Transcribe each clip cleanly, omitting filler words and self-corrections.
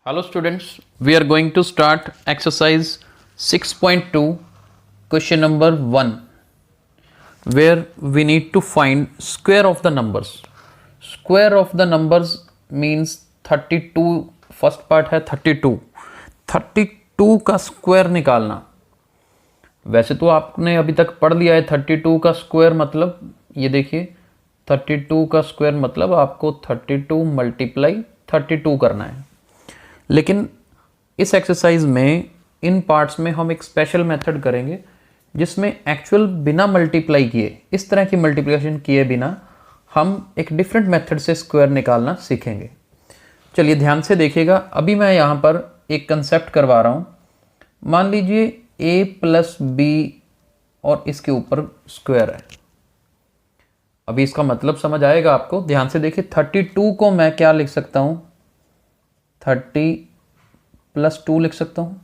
Hello students, we are going to start exercise 6.2 question number 1 where we need to find square of the numbers. Square of the numbers means 32. First part है 32 का square निकालना। वैसे तो आपने अभी तक पढ़ लिया है 32 का स्क्वायर मतलब, ये देखिए 32 का स्क्वायर मतलब आपको 32 मल्टीप्लाई 32 करना है। लेकिन इस एक्सरसाइज में इन पार्ट्स में हम एक स्पेशल मेथड करेंगे जिसमें एक्चुअल बिना मल्टीप्लाई किए, इस तरह की मल्टीप्लिकेशन किए बिना हम एक डिफरेंट मेथड से स्क्वायर निकालना सीखेंगे। चलिए ध्यान से देखिएगा। अभी मैं यहाँ पर एक कंसेप्ट करवा रहा हूँ। मान लीजिए a प्लस बी और इसके ऊपर स्क्वायर है। अभी इसका मतलब समझ आएगा आपको। ध्यान से देखिए 32 को मैं क्या लिख सकता हूँ, 30 प्लस 2 लिख सकता हूँ।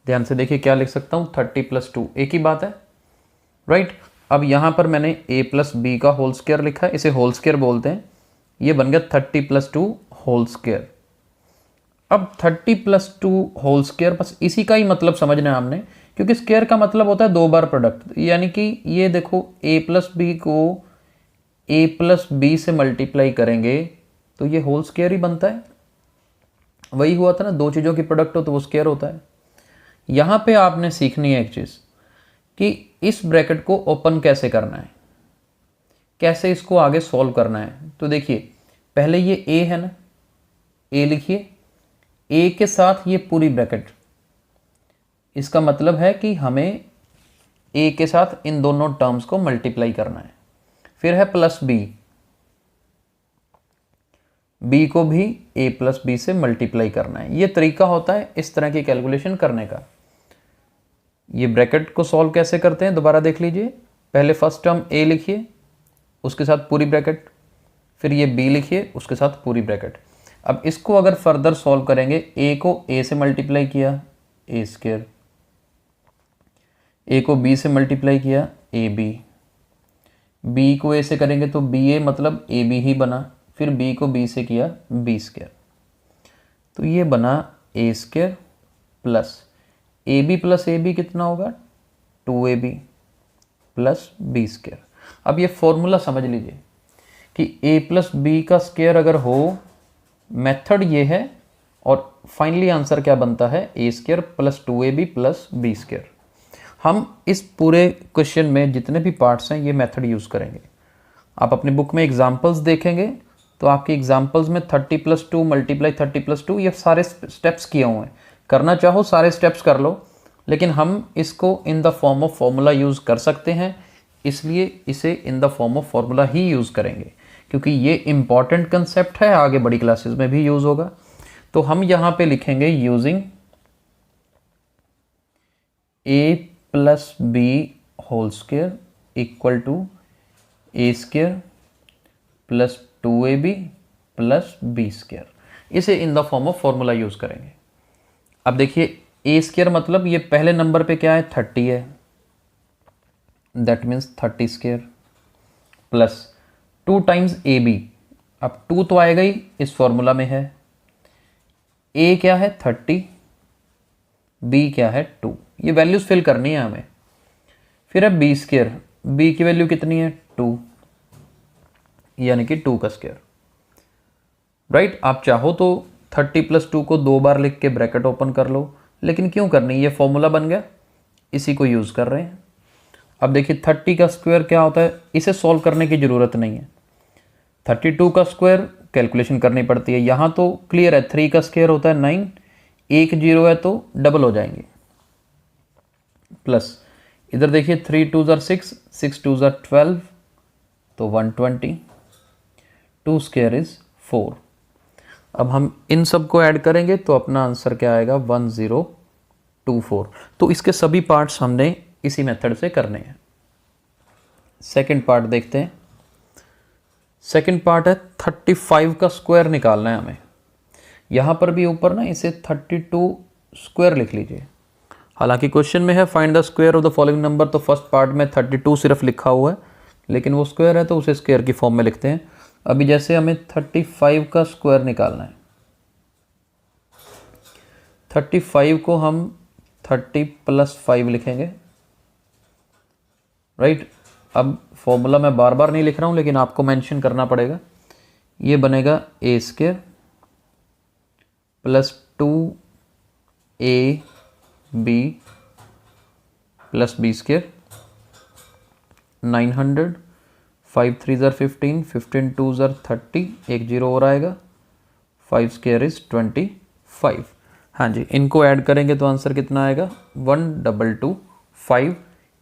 ध्यान से देखिए क्या लिख सकता हूँ, 30 प्लस 2 एक ही बात है, राइट। अब यहाँ पर मैंने a प्लस बी का होल स्क्वायर लिखा है, इसे होल स्क्वायर बोलते हैं। ये बन गया 30 प्लस 2 होल स्क्वायर। अब 30 प्लस 2 होल स्क्वायर, बस इसी का ही मतलब समझना है हमने, क्योंकि स्क्वायर का मतलब होता है दो बार प्रोडक्ट। यानी कि ये देखो a प्लस बी को a प्लस बी से मल्टीप्लाई करेंगे तो ये होल स्क्वायर ही बनता है। वही हुआ था ना, दो चीज़ों की प्रोडक्ट हो तो वो स्क्वायर होता है। यहाँ पे आपने सीखनी है एक चीज़ कि इस ब्रैकेट को ओपन कैसे करना है, कैसे इसको आगे सॉल्व करना है। तो देखिए पहले ये a है ना, a लिखिए, a के साथ ये पूरी ब्रैकेट। इसका मतलब है कि हमें a के साथ इन दोनों टर्म्स को मल्टीप्लाई करना है। फिर है प्लस b, b को भी a प्लस बी से मल्टीप्लाई करना है। ये तरीका होता है इस तरह की कैलकुलेशन करने का। ये ब्रैकेट को सॉल्व कैसे करते हैं दोबारा देख लीजिए। पहले फर्स्ट टर्म a लिखिए, उसके साथ पूरी ब्रैकेट, फिर ये b लिखिए, उसके साथ पूरी ब्रैकेट। अब इसको अगर फर्दर सॉल्व करेंगे, a को a से मल्टीप्लाई किया a स्क्वायर, a को b से मल्टीप्लाई किया ab, b को a से करेंगे तो ba मतलब ab ही बना, फिर b को b से किया b स्क्वायर, तो ये बना a square plus ab plus ab कितना होगा 2ab प्लस b स्क्वायर। अब ये फॉर्मूला समझ लीजिए कि a प्लस बी का स्क्वायर अगर हो, मेथड ये है, और फाइनली आंसर क्या बनता है a square plus 2ab plus b square. हम इस पूरे क्वेश्चन में जितने भी पार्ट्स हैं ये मेथड यूज़ करेंगे। आप अपनी बुक में एग्जाम्पल्स देखेंगे तो आपकी एग्जाम्पल्स में 30 प्लस 2 मल्टीप्लाई 30 प्लस 2 ये सारे स्टेप्स किए हुए हैं। करना चाहो सारे स्टेप्स कर लो, लेकिन हम इसको इन the form of formula use कर सकते हैं, इसलिए इसे in the form of formula he use करेंगे, क्योंकि ये इंपॉर्टेंट कंसेप्ट है, आगे बड़ी क्लासेस में भी यूज़ होगा। तो हम यहाँ पे लिखेंगे using a plus b whole square equal to a square plus 2ab plus b square. इसे in the form of formula use करेंगे। अब देखिए a स्क्वायर मतलब ये पहले नंबर पे क्या है 30 है, that means 30 square plus 2 times ab। अब 2 तो आएगा ही, इस फॉर्मूला में है। a क्या है 30, b क्या है 2, ये वैल्यूज फिल करनी है हमें। फिर है b स्क्वायर, b की वैल्यू कितनी है 2, यानी कि 2 का स्क्वायर, राइट। आप चाहो तो 30 प्लस 2 को 2 बार लिख के ब्रैकेट ओपन कर लो, लेकिन क्यों करनी, ये फॉर्मूला बन गया, इसी को यूज़ कर रहे हैं। अब देखिए 30 का स्क्वायर क्या होता है, इसे सॉल्व करने की ज़रूरत नहीं है। 32 का स्क्वायर कैलकुलेशन करनी पड़ती है। यहाँ तो क्लियर है, 3 का स्क्वायर होता है 9, एक 0 है तो डबल हो जाएंगे, प्लस इधर देखिए 3 2 ज़र 6, 6 2 ज़र 12, तो 120, 2 स्क्वायर इज 4। अब हम इन सब को ऐड करेंगे तो अपना आंसर क्या आएगा 1024। तो इसके सभी पार्ट्स हमने इसी मेथड से करने हैं। सेकंड पार्ट देखते हैं। सेकंड पार्ट है 35 का स्क्वायर निकालना है हमें। यहाँ पर भी ऊपर ना इसे 32 स्क्वायर लिख लीजिए। हालांकि क्वेश्चन में है find the square of the following number, तो फर्स्ट पार्ट में 32 सिर्फ लिखा हुआ है, लेकिन वो स्क्वायर है तो उसे स्क्वायर की फॉर्म में लिखते हैं। अभी जैसे हमें 35 का स्क्वायर निकालना है, 35 को हम 30 + 5 लिखेंगे, राइट। अब फॉर्मूला मैं बार बार नहीं लिख रहा हूँ, लेकिन आपको मेंशन करना पड़ेगा। ये बनेगा a² + 2ab + b², 900, 5 3 = 15, 15 2 = 30, एक 0 और आएगा, 5² = 25। हाँ जी, इनको ऐड करेंगे तो आंसर कितना आएगा, 1225।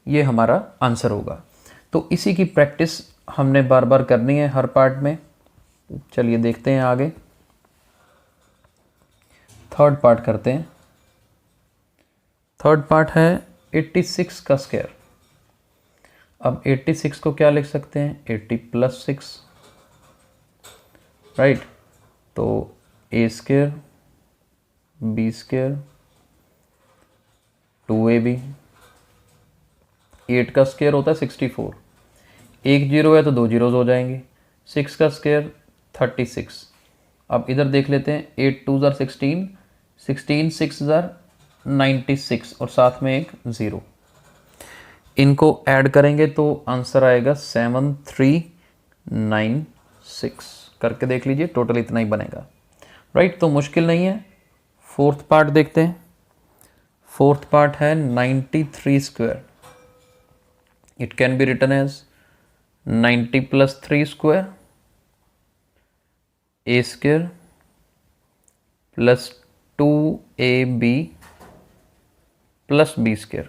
ये हमारा आंसर होगा। तो इसी की प्रैक्टिस हमने बार बार करनी है हर पार्ट में। चलिए देखते हैं आगे, थर्ड पार्ट करते हैं। थर्ड पार्ट है 86 का स्क्वायर। अब 86 को क्या लिख सकते हैं, 80 + 6, राइट। तो a², b², 2ab, 8 का स्क्वायर होता है 64, एक 0 है तो 2 जीरोज हो जाएंगे, 6 का स्क्वायर 36। अब इधर देख लेते हैं, 8 2 = 16, 16 6 = 96 और साथ में एक 0। इनको ऐड करेंगे तो आंसर आएगा 7396। करके देख लीजिए, टोटल इतना ही बनेगा, राइट। तो मुश्किल नहीं है। फोर्थ पार्ट देखते हैं। फोर्थ पार्ट है 93²। It can be written as 90 + 3² a² + 2ab + b²।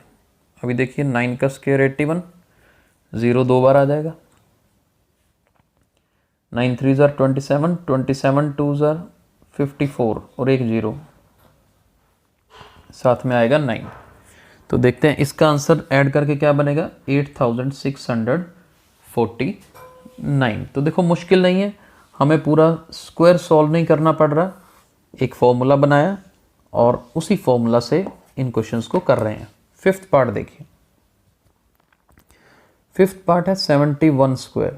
अभी देखिए 9 का स्क्वायर 81, 0 2 बार आ जाएगा, 9 3 = 27, 27 2 = 54 और एक 0, साथ में आएगा 9। तो देखते हैं इसका आंसर ऐड करके क्या बनेगा, 8649। तो देखो मुश्किल नहीं है, हमें पूरा स्क्वायर सॉल्व नहीं करना पड़ रहा, एक फॉर्मूला बनाया और उसी फॉर्मूला से इन क्वेश्चंस को कर रहे हैं। फिफ्थ पार्ट देखिए। फिफ्थ पार्ट है 71²।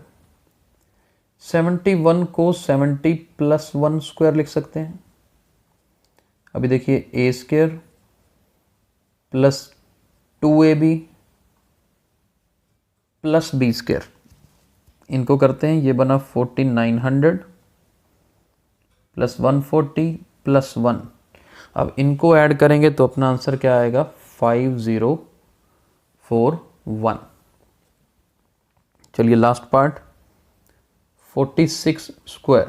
71 को 70 + 1² लिख सकते हैं। अभी देखिए a² + 2ab + b²। इनको करते हैं, ये बना 4900 + 140 + 1। अब इनको ऐड करेंगे तो अपना आंसर क्या आएगा, 5041। चलिए last part 46²।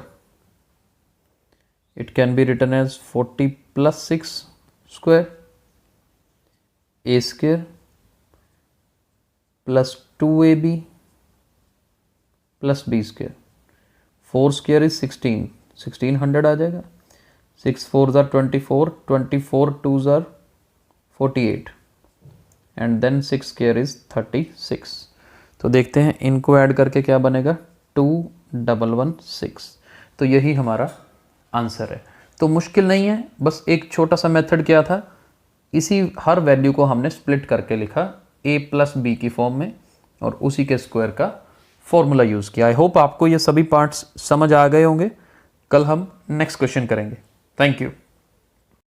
It can be written as 40 + 6² a² + 2ab + b²। 4² = 16, 1600 आ जाएगा, 6 4 = 24, 24 2 = 48 एंड देन 6² = 36। तो देखते हैं इनको ऐड करके क्या बनेगा, 2116। तो यही हमारा आंसर है। तो मुश्किल नहीं है, बस एक छोटा सा मेथड क्या था, इसी हर वैल्यू को हमने स्प्लिट करके लिखा a + b की फॉर्म में और उसी के स्क्वायर का फॉर्मूला यूज़ किया। आई होप आपको ये सभी पार्ट्स समझ आ गए होंगे। कल हम नेक्स्ट क्वेश्चन करेंगे। Thank you.